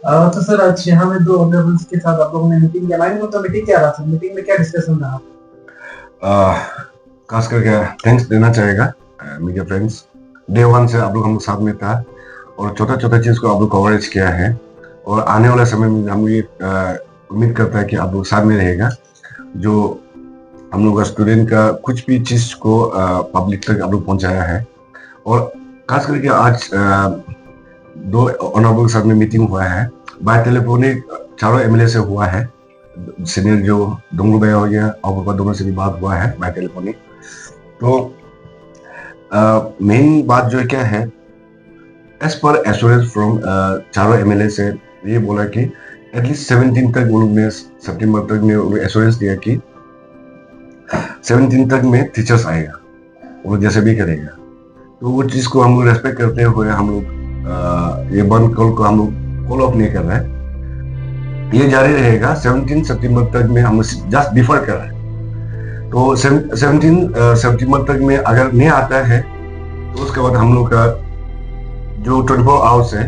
तो सर आज यहाँ में दो ऑनरेबल्स के साथ आप लोगों ने मीटिंग किया। लाइन में तो मीटिंग क्या रहा था, मीटिंग में क्या डिस्कशन रहा? खास करके थैंक्स देना चाहेगा मीडिया फ्रेंड्स। डे वन से आप लोग हम लोग साथ में था और छोटा छोटा चीज को आप लोग कवरेज किया है और आने वाला समय में हम ये उम्मीद करता है कि आप लोग साथ में रहेगा। जो हम लोग का स्टूडेंट का कुछ भी चीज को पब्लिक तक आप लोग पहुंचाया है और खास करके आज दो ऑनरेबल के साथ में मीटिंग हुआ है बाय टेलीफोनिक, चारों एमएलए से हुआ है। सीनियर जो डोंगलू भैया हो गया और पापा दोनों से भी बात हुआ है बाय टेलीफोनिक। तो मेन बात जो क्या है, एज पर एश्योरेंस फ्रॉम चारों एमएलए से ये बोला कि एटलीस्ट 17 तक वो लोग ने सितंबर तक में एश्योरेंस दिया कि 17 तक में टीचर्स आएगा, वो लोग जैसे भी करेगा। तो वो चीज को हम लोग रेस्पेक्ट करते हुए हम लोग ये बंद कॉल को हम लोग फॉलो अप नहीं कर रहे हैं। ये जारी रहेगा 17 सितंबर तक में, हम जस्ट डिफर कर रहे हैं। तो 17 सितंबर तक में अगर नहीं आता है तो उसके बाद हम लोग का जो 24 आवर्स है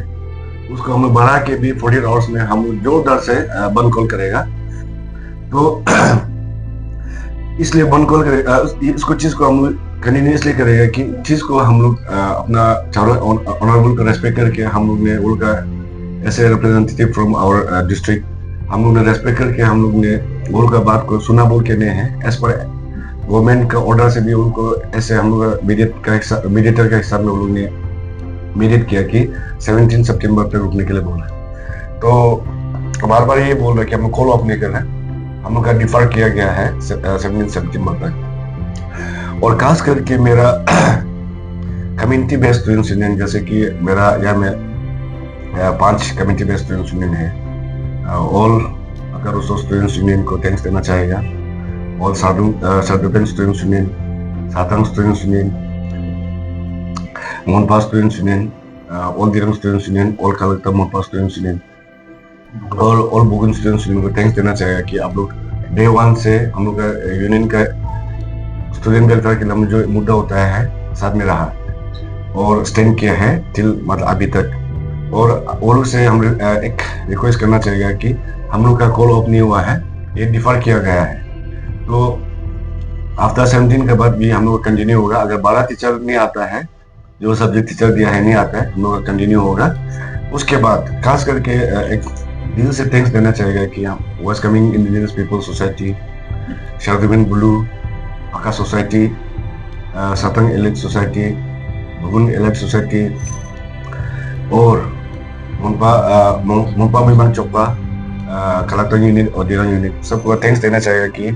उसको हम लोग बढ़ा के भी 48 आवर्स में हम लोग जोरदार से बंद कॉल करेगा। तो इसलिए बंद कॉल करेगा, इसको चीज को हम लोग कंटिन्यूसली करेगा कि चीज को हम लोग अपना चारों ऑनरेबल को रेस्पेक्ट करके हम लोग ने उनका ऐसे रिप्रेजेंटेटिव फ्रॉम आवर डिस्ट्रिक्ट हम लोग ने रेस्पेक्ट करके हम लोग ने गोल का बात को सुना बोल के नहीं है। एज पर गवर्नमेंट का ऑर्डर से भी उनको ऐसे हम लोग मीडिएटर का हिसाब में उन लोग ने मीडिएट किया कि 17 सितंबर तक रुकने के लिए बोला। तो बार बार ये बोल रहे कि हम लोग फॉलो अप नहीं कर रहे, हम लोग का डिफर किया गया है 17 सितंबर तक। और खास करके मेरा कम्युनिटी बेस्ड स्टूडेंट्स यूनियन, जैसे कि मेरा यहाँ में 5 कम्युनिटी बेस्ड स्टूडेंट्स यूनियन है, ऑल अगर उस स्टूडेंट्स यूनियन को थैंक्स देना चाहेगा। All Sherdukpen students union, Sartang students union, Monpa students union, all Dirang students union, all Kalaktang Monpa students union और ऑल बुगन स्टूडेंट्स यूनियन को थैंक्स देना चाहेगा कि आप लोग डे वन से हम लोग का यूनियन का स्टूडेंट वेलफेयर के लिए जो मुद्दा होता है साथ में रहा और स्टैंड किया है टिल मतलब अभी तक। और वो लोग से हम एक रिक्वेस्ट करना चाहेगा कि हम लोग का कॉल ऑफ नहीं हुआ है, ये डिफर किया गया है। तो आफ्टर 17 के बाद भी हम लोग कंटिन्यू होगा। अगर 12 टीचर नहीं आता है, जो सब्जेक्ट टीचर दिया है नहीं आता है, हम लोग कंटिन्यू होगा। उसके बाद खास करके एक दिल से थैंक्स देना चाहेगा कि हम west Kameng indigenous people society, Sherdukpen बुलू Aka society, Sartang elite society, Bugun elite society और मुंपा मिमान चोपा कलेक्टर यूनिट और दिरंग यूनिट सबको थैंक्स देना चाहेगा कि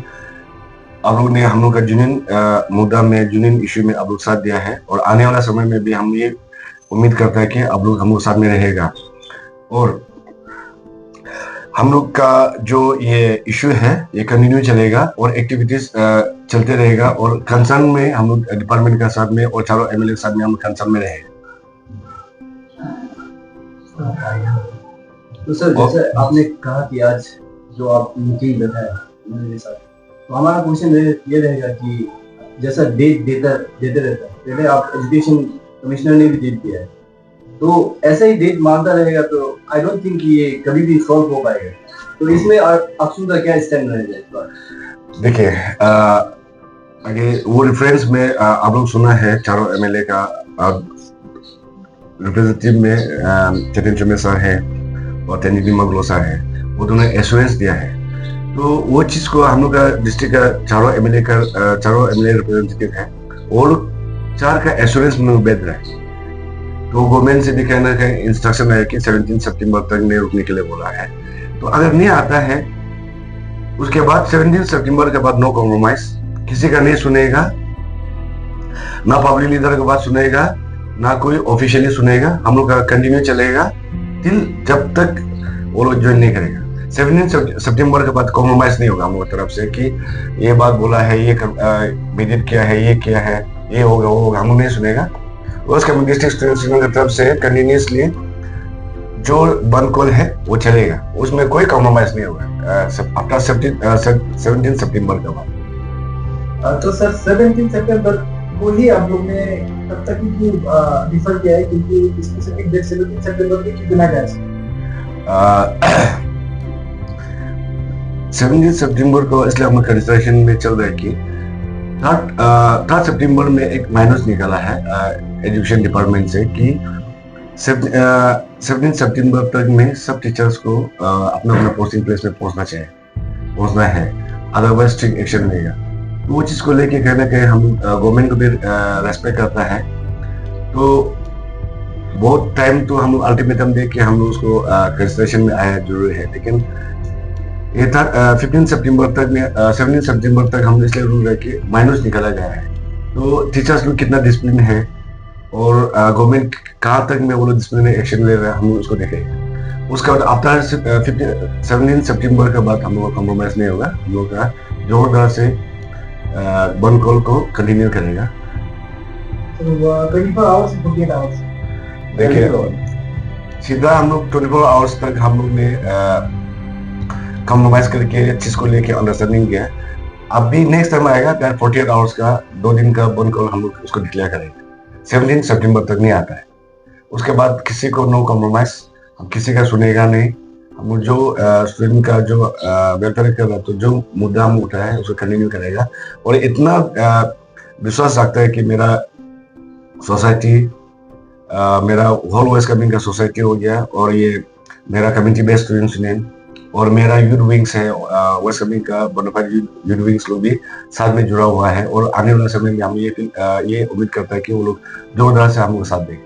आप लोग ने हम लोग का यूनियन मुद्दा में, यूनियन इश्यू में आप लोग साथ दिया है और आने वाला समय में भी हम ये उम्मीद करते हैं कि आप लोग हम लोग साथ में रहेगा। और हम लोग का जो ये इश्यू है ये कंटिन्यू चलेगा और एक्टिविटीज चलते रहेगा और कंसर्न में हम लोग डिपार्टमेंट के साथ में और चारों एमएलए के साथ में हम लोग कंसर्न में रहेंगे। तो सर जैसे आपने कहा कि आज जो आप मीटिंग बैठाया मेरे साथ, तो हमारा क्वेश्चन ये रहेगा कि जैसा डेट देते रहता है, पहले आप एजुकेशन कमिश्नर ने भी डेट दिया है, तो ऐसा ही डेट मांगता रहेगा तो आई डोंट थिंक ये कभी भी सॉल्व हो पाएगा। तो इसमें अक्सू का क्या स्टैंड रहेगा? देखिए आगे वो रेफरेंस में आप लोग सुना है चारों एमएलए का रिप्रेजेंटेटिव में चेतन चुमे सर है और तेनिदी मगलो सर है, वो दोनों एश्योरेंस दिया है। तो वो चीज को हम लोग का डिस्ट्रिक्ट का चारों एमएलए रिप्रेजेंटेटिव है, वो लोग 4 का एश्योरेंस में बैठ रहा है। तो गवर्नमेंट से भी कहना का इंस्ट्रक्शन है कि 17 सितंबर तक में रुकने के लिए बोला है। तो अगर नहीं आता है उसके बाद 17 सितंबर के बाद नो कॉम्प्रोमाइज, किसी का नहीं सुनेगा, ना पब्लिक लीडर की बात सुनेगा, ना कोई ऑफिशियली सुनेगा। हम लोग का कंटिन्यू चलेगा टिल जब तक वो लोग ज्वाइन नहीं करेगा। 17 सितंबर के बाद कॉम्प्रोमाइज नहीं होगा हम लोग तरफ से कि ये बात बोला है, ये विजिट किया है, ये किया है, ये होगा वो होगा, हम लोग नहीं सुनेगा। उसके डिस्ट्रिक्ट स्टूडेंट्स यूनियन की तरफ से कंटिन्यूसली जो बंद कॉल है वो चलेगा, उसमें कोई कॉम्प्रोमाइज नहीं होगा आफ्टर 17 सितंबर के बाद। तो सर 17 सितंबर को ही आप लोग ने तब तक ही डिफर किया है, क्योंकि स्पेसिफिक डेट 17 सितंबर की क्यों बिना गया? 17 सितंबर को इसलिए हम कंसिडरेशन में चल रहा है कि थर्ड सितंबर में एक माइनस निकाला है एजुकेशन डिपार्टमेंट से कि 17 सितंबर तक में सब टीचर्स को अपना अपना पोस्टिंग प्लेस में पहुंचना है, अदरवाइज स्ट्रिक्ट एक्शन लेगा। तो वो चीज़ को लेके कहीं ना कहीं हम गवर्नमेंट को भी रेस्पेक्ट करता है। तो बहुत टाइम तो हम अल्टीमेटम दे के हम लोग उसको कंसिडरेशन में आया जरूरी है, लेकिन ये था 15 सितंबर तक में 17 सितंबर तक हम इसलिए रूल है कि माइनस निकाला गया है। तो टीचर्स लोग कितना डिसिप्लिन है और गवर्नमेंट कहाँ तक में वो लोग डिसिप्लिन एक्शन ले रहे हैं, हम लोग उसको देखेंगे। उसके बाद आफ्टर 17 सितंबर के बाद हम लोग का कॉम्प्रोमाइज नहीं होगा, हम लोग का जोरदार से बंद कॉल को कंटिन्यू करेगा। तो 24 आवर्स 48 आवर्स देखिए सीधा हम लोग 24 आवर्स तक हम लोग ने कॉम्प्रोमाइज करके चीज को लेके अंडरस्टैंडिंग किया। अभी नेक्स्ट टाइम आएगा 48 आवर्स का 2 दिन का बंद कॉल हम लोग उसको डिक्लेयर करेंगे। 17 सितंबर तक नहीं आता है, उसके बाद किसी को नो कॉम्प्रोमाइज, हम किसी का सुनेगा नहीं। हम जो स्टूडेंट का जो वेलफेयर कर रहा है, तो जो मुद्दा हम उठाया है उसको कंटिन्यू करेगा। और इतना विश्वास रखता है कि मेरा सोसाइटी मेरा होल वेस्ट कमिंग का सोसाइटी हो गया, और ये मेरा कम्युनिटी बेस्ड स्टूडेंट्स यूनियन और मेरा यूथ विंग्स है वेस्ट कमिंग का बोनाफाइड यूथ विंग्स लोग भी साथ में जुड़ा हुआ है। और आने वाले समय में हम ये उम्मीद करता है कि वो लोग जोरदार से हम लोग साथ देंगे।